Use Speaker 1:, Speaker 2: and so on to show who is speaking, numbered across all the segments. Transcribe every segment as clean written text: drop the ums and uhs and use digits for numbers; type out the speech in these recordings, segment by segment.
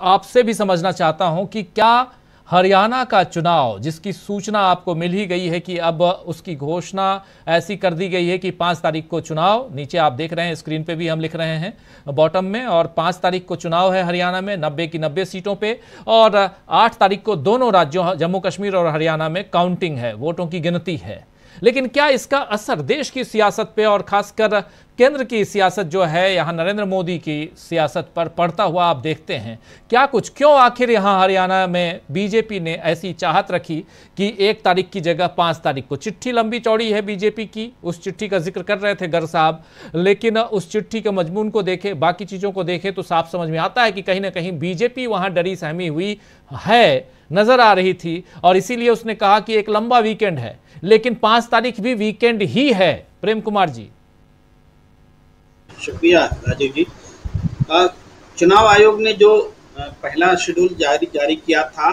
Speaker 1: आपसे भी समझना चाहता हूं कि क्या हरियाणा का चुनाव, जिसकी सूचना आपको मिल ही गई है कि अब उसकी घोषणा ऐसी कर दी गई है कि 5 तारीख को चुनाव, नीचे आप देख रहे हैं स्क्रीन पे भी हम लिख रहे हैं बॉटम में, और 5 तारीख को चुनाव है हरियाणा में 90 की 90 सीटों पे, और 8 तारीख को दोनों राज्यों जम्मू कश्मीर और हरियाणा में काउंटिंग है, वोटों की गिनती है। लेकिन क्या इसका असर देश की सियासत पे और खासकर केंद्र की सियासत जो है यहां नरेंद्र मोदी की सियासत पर पड़ता हुआ आप देखते हैं? क्या कुछ, क्यों आखिर यहां हरियाणा में बीजेपी ने ऐसी चाहत रखी कि 1 तारीख की जगह 5 तारीख को? चिट्ठी लंबी चौड़ी है बीजेपी की, उस चिट्ठी का जिक्र कर रहे थे गर साहब, लेकिन उस चिट्ठी के मजमून को देखे, बाकी चीजों को देखे तो साफ समझ में आता है कि कहीं ना कहीं बीजेपी वहां डरी सहमी हुई है, नजर आ रही थी, और इसीलिए उसने कहा कि एक लंबा वीकेंड है, लेकिन 5 तारीख भी वीकेंड ही है। प्रेम कुमार जी।
Speaker 2: शुक्रिया राजीव जी। चुनाव आयोग ने जो पहला शेड्यूल जारी किया था,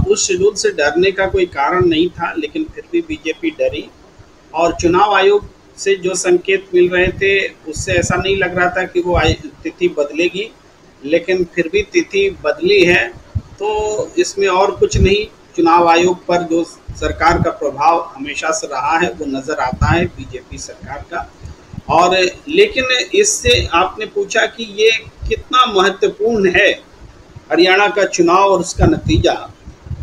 Speaker 2: उस शेड्यूल से डरने का कोई कारण नहीं था, लेकिन फिर भी बीजेपी डरी, और चुनाव आयोग से जो संकेत मिल रहे थे उससे ऐसा नहीं लग रहा था कि वो तिथि बदलेगी, लेकिन फिर भी तिथि बदली है। तो इसमें और कुछ नहीं, चुनाव आयोग पर जो सरकार का प्रभाव हमेशा से रहा है वो नज़र आता है बीजेपी सरकार का। और लेकिन इससे आपने पूछा कि ये कितना महत्वपूर्ण है हरियाणा का चुनाव और उसका नतीजा।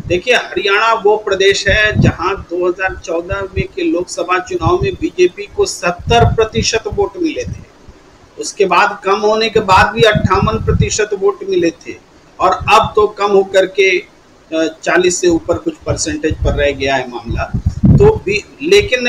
Speaker 2: देखिए, हरियाणा वो प्रदेश है जहां 2014 में के लोकसभा चुनाव में बीजेपी को 70% वोट मिले थे, उसके बाद कम होने के बाद भी 58% वोट मिले थे, और अब तो कम होकर के 40 से ऊपर कुछ परसेंटेज पर रह गया है मामला। तो भी लेकिन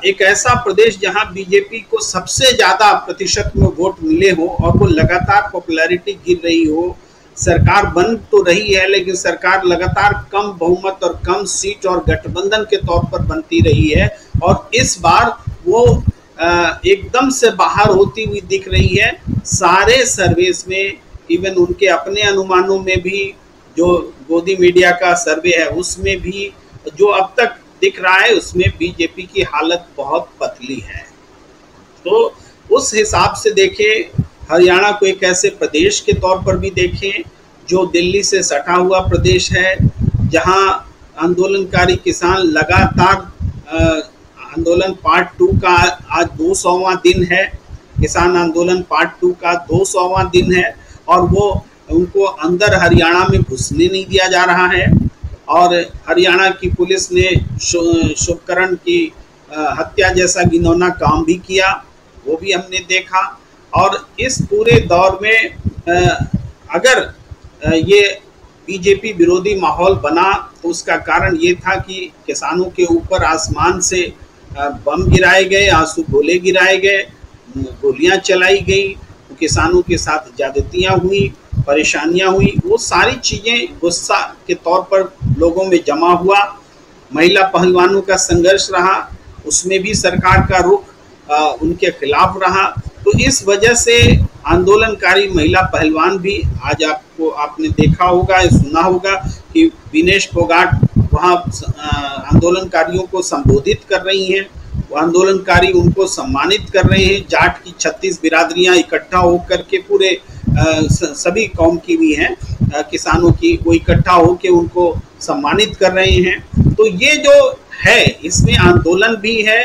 Speaker 2: एक ऐसा प्रदेश जहां बीजेपी को सबसे ज़्यादा प्रतिशत में वोट मिले हो और वो लगातार पॉपुलैरिटी गिर रही हो, सरकार बन तो रही है लेकिन सरकार लगातार कम बहुमत और कम सीट और गठबंधन के तौर पर बनती रही है, और इस बार वो एकदम से बाहर होती हुई दिख रही है। सारे सर्वेस में, इवन उनके अपने अनुमानों में भी, जो गोदी मीडिया का सर्वे है उसमें भी जो अब तक दिख रहा है उसमें बीजेपी की हालत बहुत पतली है। तो उस हिसाब से देखें, हरियाणा को एक ऐसे प्रदेश के तौर पर भी देखें जो दिल्ली से सटा हुआ प्रदेश है, जहां आंदोलनकारी किसान लगातार आंदोलन पार्ट 2 का आज 200वां दिन है, किसान आंदोलन पार्ट 2 का 200वां दिन है, और वो उनको अंदर हरियाणा में घुसने नहीं दिया जा रहा है। और हरियाणा की पुलिस ने शुभकरण की हत्या जैसा घिनौना काम भी किया, वो भी हमने देखा। और इस पूरे दौर में अगर ये बीजेपी विरोधी माहौल बना तो उसका कारण ये था कि किसानों के ऊपर आसमान से बम गिराए गए, आंसू गोले गिराए गए, गोलियां चलाई गई, किसानों के साथ ज्यादतियां हुई, परेशानियां हुई, वो सारी चीज़ें गुस्सा के तौर पर लोगों में जमा हुआ। महिला पहलवानों का संघर्ष रहा, उसमें भी सरकार का रुख उनके खिलाफ रहा। तो इस वजह से आंदोलनकारी महिला पहलवान भी, आज आपने देखा होगा, सुना होगा कि विनेश फोगाट वहाँ आंदोलनकारियों को संबोधित कर रही हैं, वो आंदोलनकारी उनको सम्मानित कर रहे हैं। जाट की 36 बिरादरियाँ इकट्ठा होकर के, पूरे सभी कौम की भी हैं, किसानों की, वो इकट्ठा होकर उनको सम्मानित कर रहे हैं। तो ये जो है, इसमें आंदोलन भी है,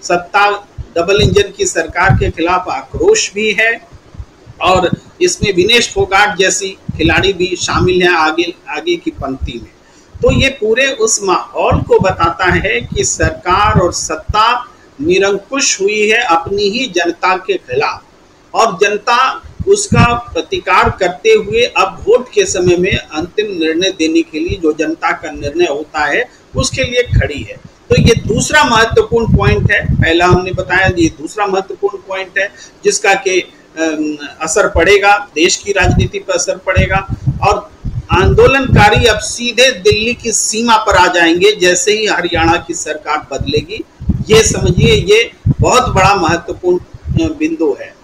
Speaker 2: सत्ता डबल इंजन की सरकार के खिलाफ आक्रोश भी है, और इसमें विनेश फोगाट जैसी खिलाड़ी भी शामिल हैं आगे की पंक्ति में। तो ये पूरे उस माहौल को बताता है कि सरकार और सत्ता निरंकुश हुई है अपनी ही जनता के खिलाफ, और जनता उसका प्रतिकार करते हुए अब वोट के समय में अंतिम निर्णय देने के लिए, जो जनता का निर्णय होता है उसके लिए खड़ी है। तो ये दूसरा महत्वपूर्ण पॉइंट है। पहला हमने बताया, ये दूसरा महत्वपूर्ण पॉइंट है जिसका के असर पड़ेगा, देश की राजनीति पर असर पड़ेगा, और आंदोलनकारी अब सीधे दिल्ली की सीमा पर आ जाएंगे जैसे ही हरियाणा की सरकार बदलेगी। ये समझिए, ये बहुत बड़ा महत्वपूर्ण बिंदु है।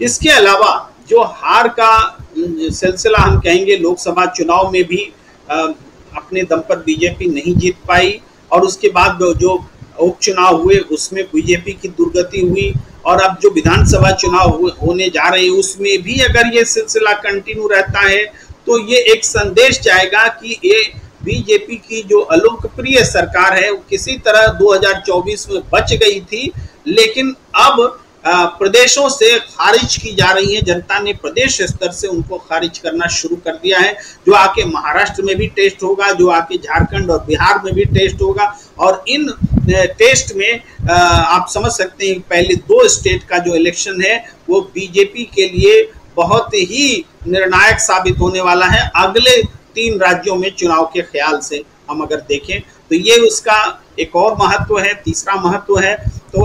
Speaker 2: इसके अलावा जो हार का सिलसिला हम कहेंगे, लोकसभा चुनाव में भी अपने दम पर बीजेपी नहीं जीत पाई, और उसके बाद जो उपचुनाव हुए उसमें बीजेपी की दुर्गति हुई, और अब जो विधानसभा चुनाव होने जा रहे हैं उसमें भी अगर ये सिलसिला कंटिन्यू रहता है तो ये एक संदेश जाएगा कि ये बीजेपी की जो अलोकप्रिय सरकार है वो किसी तरह 2024 में बच गई थी, लेकिन अब प्रदेशों से खारिज की जा रही है। जनता ने प्रदेश स्तर से उनको खारिज करना शुरू कर दिया है। जो आके महाराष्ट्र में भी टेस्ट होगा, जो आके झारखंड और बिहार में भी टेस्ट होगा, और इन टेस्ट में आप समझ सकते हैं पहले 2 स्टेट का जो इलेक्शन है वो बीजेपी के लिए बहुत ही निर्णायक साबित होने वाला है। अगले 3 राज्यों में चुनाव के ख्याल से हम अगर देखें तो ये उसका एक और महत्व है। तीसरा महत्व है तो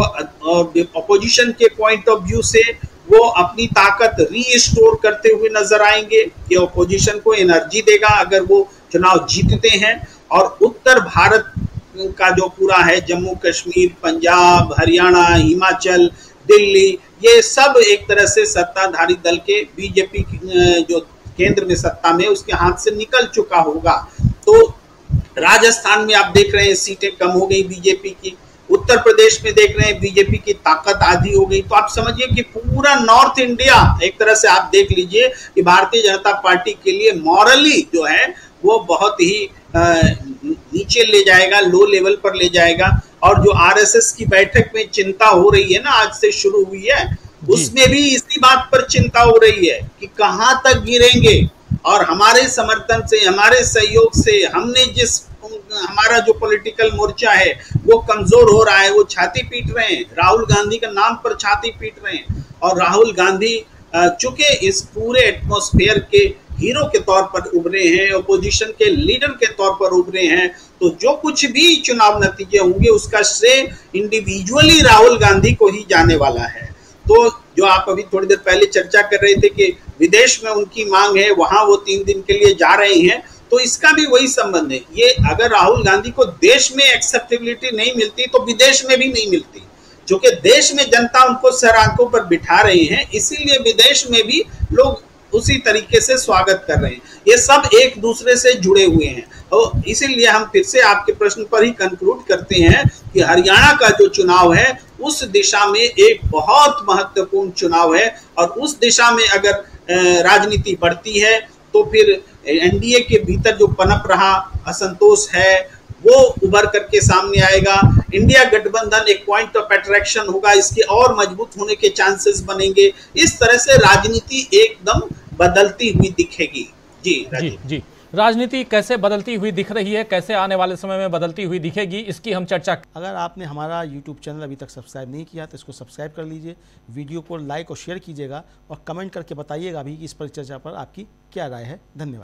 Speaker 2: अपोजिशन के पॉइंट ऑफ व्यू से वो अपनी ताकत रीस्टोर करते हुए नजर आएंगे। ये अपोजिशन को एनर्जी देगा अगर वो चुनाव जीतते हैं। और उत्तर भारत का जो पूरा है, जम्मू कश्मीर, पंजाब, हरियाणा, हिमाचल, दिल्ली, ये सब एक तरह से सत्ताधारी दल के बीजेपी जो केंद्र में सत्ता में उसके हाथ से निकल चुका होगा। तो राजस्थान में आप देख रहे हैं सीटें कम हो गई बीजेपी की, उत्तर प्रदेश में देख रहे हैं बीजेपी की ताकत आधी हो गई। तो आप समझिए कि पूरा नॉर्थ इंडिया एक तरह से आप देख लीजिए कि भारतीय जनता पार्टी के लिए मॉरली जो है वो बहुत ही नीचे ले जाएगा, लो लेवल पर ले जाएगा। और जो आरएसएस की बैठक में चिंता हो रही है ना, आज से शुरू हुई है, उसमें भी इसी बात पर चिंता हो रही है कि कहां तक गिरेंगे। और हमारे समर्थन से, हमारे सहयोग से, हमारा जो पॉलिटिकल मोर्चा है वो कमजोर हो रहा है, वो छाती पीट रहे हैं, राहुल गांधी के नाम पर छाती पीट रहे हैं। और राहुल गांधी चूंकि इस पूरे एटमॉस्फेयर के हीरो के तौर पर उभरे हैं, ओपोजिशन के लीडर के तौर पर उभरे हैं, तो जो कुछ भी चुनाव नतीजे होंगे उसका श्रेय इंडिविजुअली राहुल गांधी को ही जाने वाला है। तो जो आप अभी थोड़ी देर पहले चर्चा कर रहे थे कि विदेश में उनकी मांग है, वहां वो 3 दिन के लिए जा रहे हैं, तो इसका भी वही संबंध है। ये अगर राहुल गांधी को देश में एक्सेप्टेबिलिटी नहीं मिलती तो विदेश में भी नहीं मिलती। क्योंकि देश में जनता उनको सर आंखों पर बिठा रही है, इसीलिए विदेश में भी लोग उसी तरीके से स्वागत कर रहे हैं। ये सब एक दूसरे से जुड़े हुए हैं। तो इसीलिए हम फिर से आपके प्रश्न पर ही कंक्लूड करते हैं कि हरियाणा का जो चुनाव है उस दिशा में एक बहुत महत्वपूर्ण चुनाव है। और उस दिशा में अगर राजनीति बढ़ती है तो फिर एनडीए के भीतर जो पनप रहा असंतोष है वो उभर करके सामने आएगा। इंडिया गठबंधन एक पॉइंट ऑफ अट्रैक्शन होगा, इसके और मजबूत होने के चांसेस बनेंगे। इस तरह से राजनीति एकदम बदलती हुई दिखेगी। जी
Speaker 1: राजनीति कैसे बदलती हुई दिख रही है, कैसे आने वाले समय में बदलती हुई दिखेगी, इसकी हम चर्चा।
Speaker 3: अगर आपने हमारा YouTube चैनल अभी तक सब्सक्राइब नहीं किया तो इसको सब्सक्राइब कर लीजिए, वीडियो को लाइक और शेयर कीजिएगा और कमेंट करके बताइएगा भी कि इस परिचर्चा पर आपकी क्या राय है। धन्यवाद।